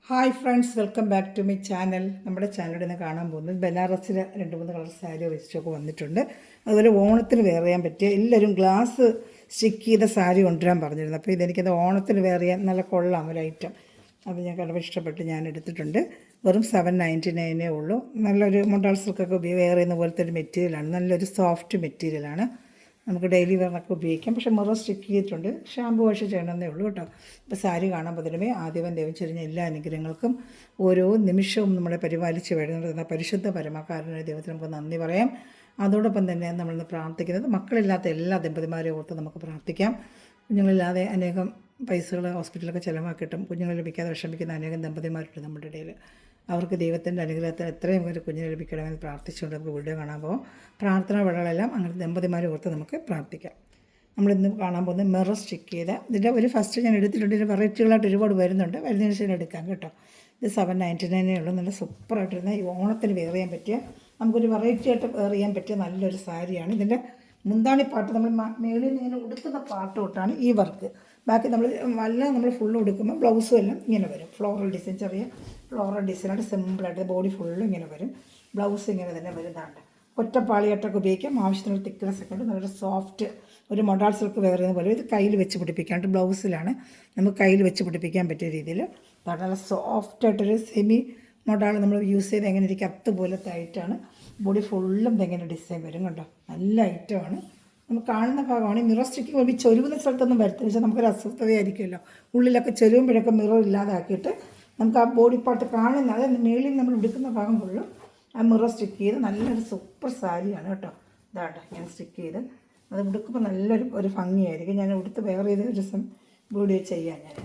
Hi friends, welcome back to my channel. നമ്മുടെ ചാനലിൽ നിന്ന് കാണാൻ പോകുന്നത് ബനാറസിൽ 2-3 കളർ സാരി റിസ്റ്റൊക്കെ വന്നിട്ടുണ്ട്. അതുപോലെ ഓണത്തിന് വെയർ ചെയ്യാൻ പറ്റിയ എല്ലാവരും ഗ്ലാസ് സ്റ്റിക്ക് ചെയ്ത സാരി കൊണ്ടുവരാൻ പറഞ്ഞിരുന്നു. അപ്പോൾ ഇതെനിക്കത് ഓണത്തിന് വെയർ ചെയ്യാൻ നല്ല കൊള്ളാം ഒരു ഐറ്റം. അപ്പോൾ ഞാൻ കണ്ടപ്പോൾ ഇഷ്ടപ്പെട്ട് ഞാൻ എടുത്തിട്ടുണ്ട്. വെറും 799 ഉള്ളൂ. നല്ലൊരു മൊണ്ടാൾ സിൽക്കൊക്കെ വെയർ ചെയ്യുന്ന പോലത്തെ ഒരു മെറ്റീരിയലാണ്. നല്ലൊരു സോഫ്റ്റ് മെറ്റീരിയലാണ്. നമുക്ക് ഡെയിലി വെയറിനൊക്കെ ഉപയോഗിക്കാം. പക്ഷേ മിറർ സ്റ്റിക്ക് ചെയ്തിട്ടുണ്ട്. ഷാമ്പു വാഷ് ചെയ്യണമെന്നേ ഉള്ളൂ കേട്ടോ. ഇപ്പോൾ സാരി കാണാൻ പറ്റുന്നേ ആദ്യം ദൈവം ചെറിഞ്ഞ എല്ലാ അനുഗ്രഹങ്ങൾക്കും ഓരോ നിമിഷവും നമ്മളെ പരിപാലിച്ച് വരുന്ന പരിശുദ്ധ പരമകാരുണ്യ ദൈവത്തിന് നമുക്ക് നന്ദി പറയാം. അതോടൊപ്പം തന്നെ നമ്മളിന്ന് പ്രാർത്ഥിക്കുന്നത് മക്കളില്ലാത്ത എല്ലാ ദമ്പതിമാരെ ഓർത്ത് നമുക്ക് പ്രാർത്ഥിക്കാം. കുഞ്ഞുങ്ങളില്ലാതെ അനേകം പൈസകൾ ഹോസ്പിറ്റലൊക്കെ ചിലവാക്കിയിട്ടും കുഞ്ഞുങ്ങൾ ലഭിക്കാതെ വിഷമിക്കുന്ന അനേകം ദമ്പതിമാരുണ്ട് നമ്മുടെ ഇടയിൽ. അവർക്ക് ദൈവത്തിൻ്റെ അനുഗ്രഹത്തിൽ എത്രയും ഒരു കുഞ്ഞിനെ ലഭിക്കണമെന്ന് പ്രാർത്ഥിച്ചുകൊണ്ട് നമുക്ക് വീഡിയോ കാണാൻ പോകും. പ്രാർത്ഥന വേളകളെല്ലാം അങ്ങനെ ദമ്പതിമാരെ ഓർത്ത് നമുക്ക് പ്രാർത്ഥിക്കാം. നമ്മളിന്ന് കാണാൻ പോകുന്നത് മിറർ സ്റ്റിക്ക് ചെയ്ത ഇതിൻ്റെ ഒരു ഫസ്റ്റ് ഞാൻ എടുത്തിട്ടുണ്ട്. ഇതിൻ്റെ വെറൈറ്റികളായിട്ട് ഒരുപാട് വരുന്നുണ്ട്. വരുന്നതിന് ശേഷം എടുക്കാം കേട്ടോ. ഇത് 799 ഉള്ളൂ. നല്ല സൂപ്പറായിട്ടിരുന്ന ഈ ഓണത്തിന് വെയർ ചെയ്യാൻ പറ്റിയ നമുക്കൊരു വെറൈറ്റി ആയിട്ട് വെയർ ചെയ്യാൻ പറ്റിയ നല്ലൊരു സാരിയാണ്. ഇതിൻ്റെ മുന്താണി പാട്ട് നമ്മൾ മേളിൽ ഇങ്ങനെ ഉടുക്കുന്ന പാട്ട് തൊട്ടാണ് ഈ വർക്ക്. ബാക്കി നമ്മൾ ഫുള്ള് ഉടുക്കുമ്പോൾ ബ്ലൗസും എല്ലാം ഇങ്ങനെ വരും. ഫ്ലോറൽ ഡിസൈൻ, ചെറിയ ഫ്ലോറൽ ഡിസൈനായിട്ട് സിമ്പിളായിട്ട് ബോഡി ഫുള്ളും ഇങ്ങനെ വരും. ബ്ലൗസ് ഇങ്ങനെ തന്നെ വരുന്നതാണ്. ഒറ്റപ്പാളിയായിട്ടൊക്കെ ഉപയോഗിക്കാം. ആവശ്യത്തിനൊരു തിക്നെസ് ഒക്കെ ഉണ്ട്. നല്ലൊരു സോഫ്റ്റ് ഒരു മൊഡാൾ സിൽക്ക് വെയർ ചെയ്യുന്ന പോലെ ഇത് കയ്യിൽ വെച്ച് പിടിപ്പിക്കാണ്ട് ബ്ലൗസിലാണ് നമുക്ക് കയ്യിൽ വെച്ച് പിടിപ്പിക്കാൻ പറ്റിയ രീതിയിൽ നല്ല സോഫ്റ്റായിട്ടൊരു സെമി മൊഡാൾ നമ്മൾ യൂസ് ചെയ്ത് എങ്ങനെ ഇരിക്കും അതുപോലത്തെ ഐറ്റാണ്. ബോഡി ഫുള്ളും ഇതെങ്ങനെ ഡിസൈൻ വരും കണ്ടോ. നല്ല ഐറ്റമാണ്. നമുക്ക് കാണുന്ന ഭാഗമാണ്. മിറർ സ്റ്റിക്കിങ് ഒരു ചെരുവുന്ന സ്ഥലത്തൊന്നും വരുത്തില്ല. പക്ഷേ നമുക്കൊരു അസ്വസ്ഥതയായിരിക്കുമല്ലോ. ഉള്ളിലൊക്കെ ചെരുവുമ്പോഴൊക്കെ മിറർ ഇല്ലാതാക്കിയിട്ട് നമുക്ക് ആ ബോഡി പാർട്ട് കാണുന്ന അതായത് മേളിൽ നമ്മൾ എടുക്കുന്ന ഭാഗം ഫുള്ളും ആ മിറർ സ്റ്റിക്ക് ചെയ്ത് നല്ലൊരു സൂപ്പർ സാരിയാണ് കേട്ടോ. ഇതാട്ടോ ഞാൻ സ്റ്റിക്ക് ചെയ്ത് അത് ഉടുക്കുമ്പോൾ നല്ലൊരു ഭംഗിയായിരിക്കും. ഞാൻ ഉടുത്ത് വേറെ ചെയ്ത് ഒരു ദിവസം വീഡിയോ ചെയ്യാൻ ഞാൻ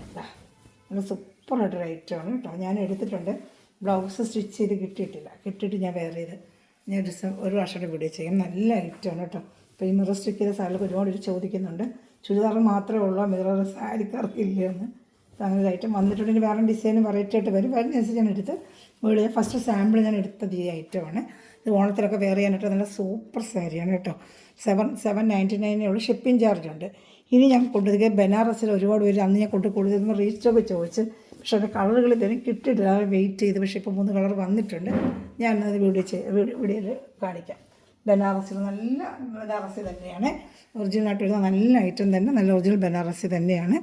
നല്ല സൂപ്പറായിട്ടൊരു ഐറ്റമാണ് കേട്ടോ. ഞാൻ എടുത്തിട്ടുണ്ട്. ബ്ലൗസ് സ്റ്റിച്ച് ചെയ്ത് കിട്ടിയിട്ട് ഞാൻ വേറെ ചെയ്ത് ഞാൻ ഒരു ദിവസം ഒരു വർഷത്തെ വീഡിയോ ചെയ്യാം. നല്ല ഐറ്റമാണ് കേട്ടോ. അപ്പോൾ ഈ മിറർ സ്റ്റിക്ക് ചെയ്ത സാരിക്ക് ഒരുപാട് ചോദിക്കുന്നുണ്ട്. ചുരിദാർ മാത്രമേ ഉള്ളൂ മിറർ സാരിക്കാർക്ക് ഇല്ലയെന്ന്. അപ്പോൾ അങ്ങനെ ഒരു ഐറ്റം വന്നിട്ടുണ്ടെങ്കിൽ വേറെ ഡിസൈനും വെറൈറ്റി ആയിട്ട് വരും. വരുന്നതനുസരിച്ച് ഞാൻ എടുത്ത് വീഡിയോ ഫസ്റ്റ് സാമ്പിൾ ഞാൻ എടുത്തത് ഈ ഐറ്റമാണ്. ഇത് ഓണത്തിലൊക്കെ വെയർ ചെയ്യാനായിട്ട് നല്ല സൂപ്പർ സാരിയാണ് കേട്ടോ. 799 ഉള്ളൂ. ഷിപ്പിംഗ് ചാർജ് ഉണ്ട്. ഇനി ഞാൻ കൊണ്ടുവരിക ബനാറസിൽ ഒരുപാട് പേര് അന്ന് ഞാൻ കൊടുത്തിരുമ്പോൾ റീസ്റ്റോക്ക് ചോദിച്ച്, പക്ഷേ അത് കളറുകൾ ഇതുവരെ കിട്ടിയിട്ടില്ല. അത് വെയിറ്റ് ചെയ്ത്. പക്ഷേ ഇപ്പോൾ 3 കളർ വന്നിട്ടുണ്ട്. ഞാനത് വീഡിയോയിൽ കാണിക്കാം. ബനാറസിൽ നല്ല ബനാറസി തന്നെയാണ്. ഒറിജിനലായിട്ട് വരുന്ന നല്ല ഐറ്റം തന്നെ. നല്ല ഒറിജിനൽ ബനാറസി തന്നെയാണ്.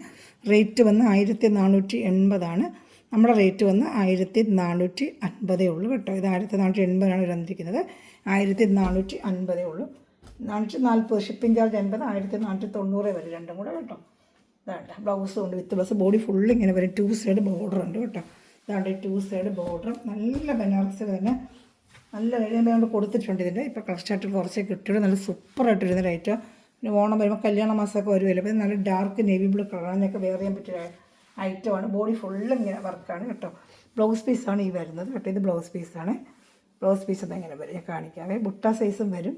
റേറ്റ് വന്ന് 1480 നമ്മുടെ റേറ്റ് വന്ന് 1450 ഉള്ളൂ കേട്ടോ. ഇത് 1480 വന്നിരിക്കുന്നത്. 1450 ഉള്ളൂ. 440 ഷിപ്പിംഗ് ചാർജ് 80, 1490 വരും രണ്ടും കൂടെ കേട്ടോ. ഇതാണ്ട് ബ്ലൗസ് ഉണ്ട് വിത്ത് ബ്ലൗസ്. ബോഡി ഫുള്ള് ഇങ്ങനെ വരും. 2 സൈഡ് ബോർഡർ ഉണ്ട് കേട്ടോ. ഇതാണ്ട് 2 സൈഡ് ബോർഡർ. നല്ല ബനാറസ് തന്നെ നല്ല കൊണ്ട് കൊടുത്തിട്ടുണ്ട്. ഇതിൻ്റെ ഇപ്പോൾ കളർച്ചായിട്ട് കുറച്ചേ കിട്ടുള്ളൂ. നല്ല സൂപ്പറായിട്ടിരുന്ന റേറ്റ്. പിന്നെ ഓണം വരുമ്പോൾ കല്യാണ മാസമൊക്കെ വരുമല്ലോ. അപ്പോൾ നല്ല ഡാർക്ക് നേവി ബ്ലൂ കളറിനൊക്കെ വെയർ ചെയ്യാൻ പറ്റിയ ഐറ്റമാണ്. ബോഡി ഫുള്ള് ഇങ്ങനെ വർക്കാണ് കേട്ടോ. ബ്ലൗസ് പീസാണ് ഈ വരുന്നത് കേട്ടോ. ഇത് ബ്ലൗസ് പീസാണ്. ബ്ലൗസ് പീസ് അത് എങ്ങനെ വരും ഞാൻ കാണിക്കാവേ. ബുട്ട സൈസും വരും.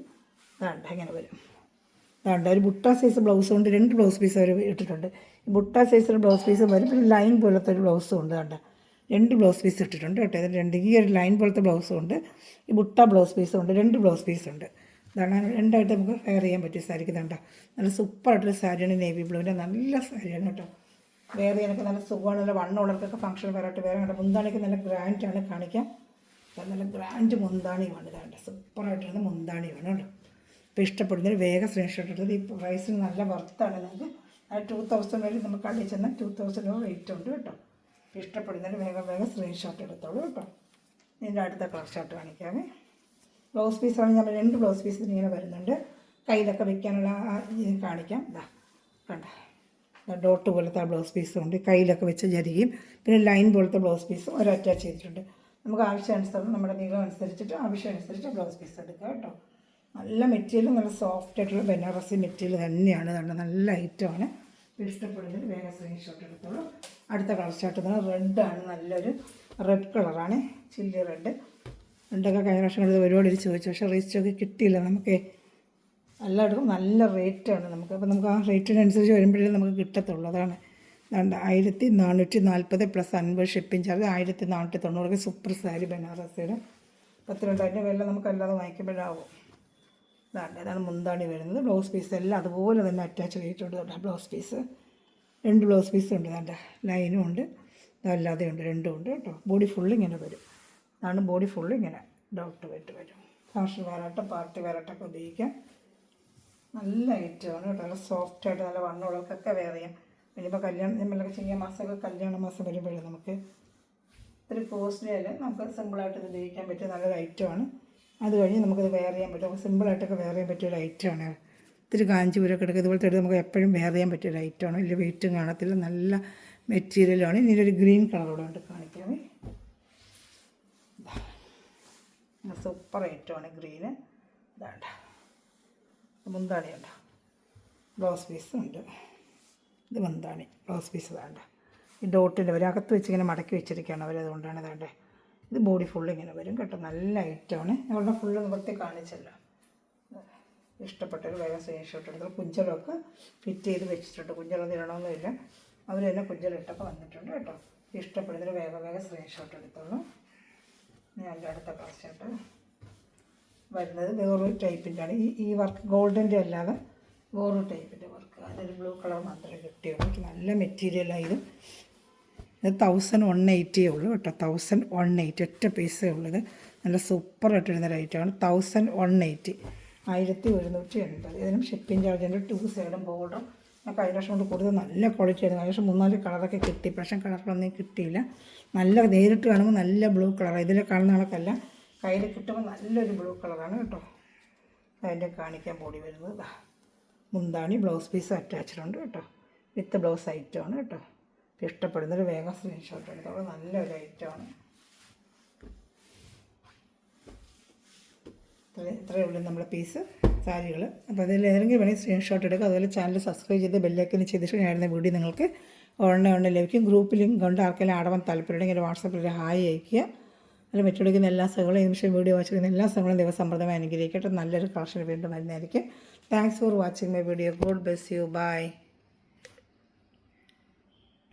ഇതാണ്ട് എങ്ങനെ വരും. ഇതാണ്ട് ഒരു ബുട്ട സൈസ് ബ്ലൗസ് കൊണ്ട് 2 ബ്ലൗസ് പീസ് അവർ ഇട്ടിട്ടുണ്ട്. ഈ ബുട്ട സൈസിൽ ബ്ലൗസ് പീസ് വരും. പിന്നെ ലൈൻ പോലത്തെ ഒരു ബ്ലൗസും ഉണ്ട്. കണ്ട 2 ബ്ലൗസ് പീസ് ഇട്ടിട്ടുണ്ട് കേട്ടോ. ഇത് ഈ ഒരു ലൈൻ പോലത്തെ ബ്ലൗസും ഉണ്ട്. ഈ ബുട്ട ബ്ലൗസ് പീസും ഉണ്ട്. 2 ബ്ലൗസ് പീസ് ഉണ്ട്. ഇതാണ് രണ്ടായിട്ട് നമുക്ക് വെയർ ചെയ്യാൻ പറ്റിയ സാരിക്ക്. ഇതാണ്ട നല്ല സൂപ്പറായിട്ടൊരു സാരിയാണ്. നേവി ബ്ലൂവിൻ്റെ നല്ല സാരിയാണ് കേട്ടോ. വെയർ ചെയ്യാനൊക്കെ നല്ല സുഖമാണ്. നല്ല വണ്ണമുള്ളവർക്കൊക്കെ ഫംഗ്ഷൻ വെറൈറ്റി വേറെ കണ്ടോ. മുന്താണിക്ക് നല്ല ഗ്രാൻഡാണ് കാണിക്കാം. നല്ല ഗ്രാൻഡ് മുന്താണിയുമാണ്. ഇതാണ്ട് സൂപ്പറായിട്ടിരുന്ന മുന്താണിയാണ് കേട്ടോ. ഇപ്പോൾ ഇഷ്ടപ്പെടുന്നൊരു വേഗം സ്ക്രീൻഷോട്ട് എടുത്തത്. ഈ പ്രൈസിന് നല്ല വർത്താണ്. നിങ്ങൾക്ക് 2000 വരെ നമുക്ക് കടയിൽ ചെന്നാൽ 2000 റേറ്റ് ഉണ്ട് കേട്ടോ. ഇഷ്ടപ്പെടുന്നതിന് വേഗം സ്ക്രീൻഷോട്ട് എടുത്തോളൂ കേട്ടോ. ഇതിൻ്റെ അടുത്ത കളർ ഷോട്ട് കാണിക്കാമേ. ബ്ലൗസ് പീസാണ്. ഞാൻ 2 ബ്ലൗസ് പീസ് ഇങ്ങനെ വരുന്നുണ്ട്. കയ്യിലൊക്കെ വെക്കാനുള്ള ഇത് കാണിക്കാം. ഇതാ കണ്ട ഡോട്ട് പോലത്തെ ബ്ലൗസ് പീസും ഉണ്ട്. കയ്യിലൊക്കെ വെച്ച് ജരികയും പിന്നെ ലൈൻ പോലത്തെ ബ്ലൗസ് പീസും ഒരു അറ്റാച്ച് ചെയ്തിട്ടുണ്ട്. നമുക്ക് ആവശ്യാനുസരണം നമ്മുടെ നീളം അനുസരിച്ചിട്ട് ആവശ്യമനുസരിച്ച് ബ്ലൗസ് പീസ് എടുക്കുക കേട്ടോ. നല്ല മെറ്റീരിയൽ, നല്ല സോഫ്റ്റ് ആയിട്ടുള്ള ബനാറസി മെറ്റീരിയൽ തന്നെയാണ്. നല്ല ഐറ്റമാണ്. ഇഷ്ടപ്പെടുന്നതിന് വേഗം സ്ക്രീൻഷോട്ട് എടുത്തോളൂ. അടുത്ത കളർ ഷർട്ട് റെഡാണ്. നല്ലൊരു റെഡ് കളറാണ്. ചില്ലി റെഡൊക്കെ കഴിഞ്ഞ വർഷം കൊണ്ട് ഒരുപാട് ചോദിച്ചു. പക്ഷേ റീസ്റ്റൊക്കെ കിട്ടിയില്ല നമുക്ക്. എല്ലായിടത്തും നല്ല റേറ്റാണ് നമുക്ക്. അപ്പോൾ നമുക്ക് ആ റേറ്റിനനുസരിച്ച് വരുമ്പോഴേ നമുക്ക് കിട്ടത്തുള്ളൂ. അതാണ് 1440 + 50 ഷിപ്പിംഗ് ചാർജ് 1490. സൂപ്പർ സാരി ബനാറസിയുടെ 10-2000 വില നമുക്ക് അല്ലാതെ വാങ്ങിക്കുമ്പോഴാവും. ഇതാണ് മുന്താണി വരുന്നത്. ബ്ലൗസ് പീസ് എല്ലാം അതുപോലെ തന്നെ അറ്റാച്ച് ചെയ്തിട്ടുണ്ട്. ബ്ലൗസ് പീസ് 2 ബ്ലൗസ് പീസ് ഉണ്ട്. ലൈനും ഉണ്ട്. അതല്ലാതെ ഉണ്ട്, രണ്ടും ഉണ്ട് കേട്ടോ. ബോഡി ഫുള്ള് ഇങ്ങനെ വരും. അതാണ് ബോഡി ഫുള്ള് ഇങ്ങനെ ഡോട്ട് വെയിട്ട് വരും. ഫാഷൻ വെയറായിട്ട് പാർട്ടി വെയറായിട്ടൊക്കെ ഉപയോഗിക്കാം. നല്ല ഐറ്റമാണ് കേട്ടോ. നല്ല സോഫ്റ്റായിട്ട് നല്ല വണ്ണമുള്ളവർക്കൊക്കെ വെയർ ചെയ്യാം. ഇനിയിപ്പോൾ നമ്മളൊക്കെ ചിങ്ങ മാസമൊക്കെ കല്യാണ മാസം വരുമ്പോഴേ നമുക്ക് ഇത്തിരി കോസ്റ്റ്ലി ആയാലും നമുക്ക് സിമ്പിളായിട്ട് ഇത് ഉപയോഗിക്കാൻ പറ്റിയ നല്ലൊരു ഐറ്റമാണ്. അത് കഴിഞ്ഞ് നമുക്കത് വെയർ ചെയ്യാൻ പറ്റും. നമുക്ക് സിമ്പിളായിട്ടൊക്കെ വെയർ ചെയ്യാൻ പറ്റിയൊരു ഐറ്റമാണ്. ഇത്തിരി കാഞ്ചീപുരമൊക്കെ എടുക്കുക ഇതുപോലത്തെ എടുത്ത് നമുക്ക് എപ്പോഴും വെയർ ചെയ്യാൻ പറ്റിയൊരു ഐറ്റമാണ്. വലിയ വെയിറ്റും കാണത്തില്ല, നല്ല മെറ്റീരിയലാണ്. ഇതിലൊരു ഗ്രീൻ കളറോടെ കൊണ്ട് കാണിക്കാമേ. സൂപ്പർ ഐറ്റമാണ് ഗ്രീന്. ഇതാണ്ട മുന്താണിയുണ്ട്, ബ്ലൗസ് പീസും ഉണ്ട്. ഇത് മുന്താണി, ബ്ലൗസ് പീസ് ഇതാണ്ട. ഈ ഡോട്ടിൻ്റെ ഒരകത്ത് വെച്ച് ഇങ്ങനെ മടക്കി വെച്ചിരിക്കുകയാണ് അവർ, അതുകൊണ്ടാണ് ഇതാണ്ട്. ഇത് ബോഡി ഫുള്ള് ഇങ്ങനെ വരും കേട്ടോ. നല്ല ഐറ്റമാണ്. ഞങ്ങളുടെ ഫുള്ള് നിവർത്തി കാണിച്ചല്ലോ. ഇഷ്ടപ്പെട്ടൊരു വേഗം സ്ക്രീൻഷോട്ട് എടുത്തു. കുഞ്ചലൊക്കെ ഫിറ്റ് ചെയ്ത് വെച്ചിട്ടുണ്ട്. കുഞ്ചലൊന്നും ഇടണമെന്നില്ല, അവർ തന്നെ കുഞ്ചലിട്ടൊക്കെ വന്നിട്ടുണ്ട് കേട്ടോ. ഇഷ്ടപ്പെടുന്നൊരു വേഗം സ്ക്രീൻഷോട്ട് എടുത്തോളൂ. ഞാൻ എൻ്റെ അടുത്ത കളക്ഷോട്ട് വരുന്നത് വേറൊരു ടൈപ്പിൻ്റെ ആണ്. ഈ വർക്ക് ഗോൾഡൻ്റെ അല്ലാതെ വേറൊരു ടൈപ്പിൻ്റെ വർക്ക്. അതിലൊരു ബ്ലൂ കളർ മാത്രമേ കിട്ടിയുള്ളൂ. നല്ല മെറ്റീരിയലായത്. ഇത് 1180 ഉള്ളൂ കേട്ടോ. 1180 ഒറ്റ പീസേ ഉള്ളത്. നല്ല സൂപ്പറായിട്ടിരുന്ന റേറ്റാണ്. 1180, 1180. ഇതിനും ഷിപ്പിംഗ് ചാർജുണ്ട്. 2 സൈഡും ബോർഡറും. ഞാൻ കഴിഞ്ഞ വർഷം കൊണ്ട് കൂടുതൽ നല്ല ക്വാളിറ്റി ആയിരുന്നു. കഴിഞ്ഞ വർഷം 3-4 കളറൊക്കെ കിട്ടി. പക്ഷേ കളറൊന്നും കിട്ടിയില്ല. നല്ല നേരിട്ട് കാണുമ്പോൾ നല്ല ബ്ലൂ കളറാണ്. ഇതിൽ കാണുന്ന കണക്കല്ല, കയ്യിൽ കിട്ടുമ്പോൾ നല്ലൊരു ബ്ലൂ കളറാണ് കേട്ടോ. അതിൻ്റെ കാണിക്കാൻ ബോഡി വരുന്നത്. മുന്താണി ബ്ലൗസ് പീസ് അറ്റാച്ച്ഡ് ഉണ്ട് കേട്ടോ. വിത്ത് ബ്ലൗസ് ഐറ്റമാണ് കേട്ടോ. ഇഷ്ടപ്പെടുന്നൊരു വേഗം സ്ക്രീൻഷോട്ട് എടുത്തോളൂ. നല്ലൊരു ഐറ്റമാണ്. ഇത്രയേ ഉള്ളൂ നമ്മുടെ പീസ് സാരികൾ. അപ്പോൾ അതിൽ ഏതെങ്കിലും വേണമെങ്കിൽ സ്ക്രീൻഷോട്ട് എടുക്കുക. അതുപോലെ ചാനൽ സബ്സ്ക്രൈബ് ചെയ്ത് ബെല്ലൈക്കൻ ചെയ്തിട്ട് ഞാനിരുന്ന വീഡിയോ നിങ്ങൾക്ക് ഉടനെ ലഭിക്കും. ഗ്രൂപ്പ് ലിങ്ക് കൊണ്ട് ആർക്കെങ്കിലും ആടാൻ താല്പര്യമുണ്ടെങ്കിൽ വാട്സാപ്പിൽ ഒരു ഹായ് അയയ്ക്കുക. അതിൽ വെച്ചെടുക്കുന്ന എല്ലാ സഹകളും ഈ നിമിഷം വീഡിയോ വാച്ചിരിക്കുന്ന എല്ലാ സഹങ്ങളും ദൈവസമ്പ്രദമായി അനുഗ്രഹിക്കട്ടെ. നല്ലൊരു കളക്ഷൻ വീണ്ടും വരുന്നതായിരിക്കും. Thanks for watching my video. God bless you. By.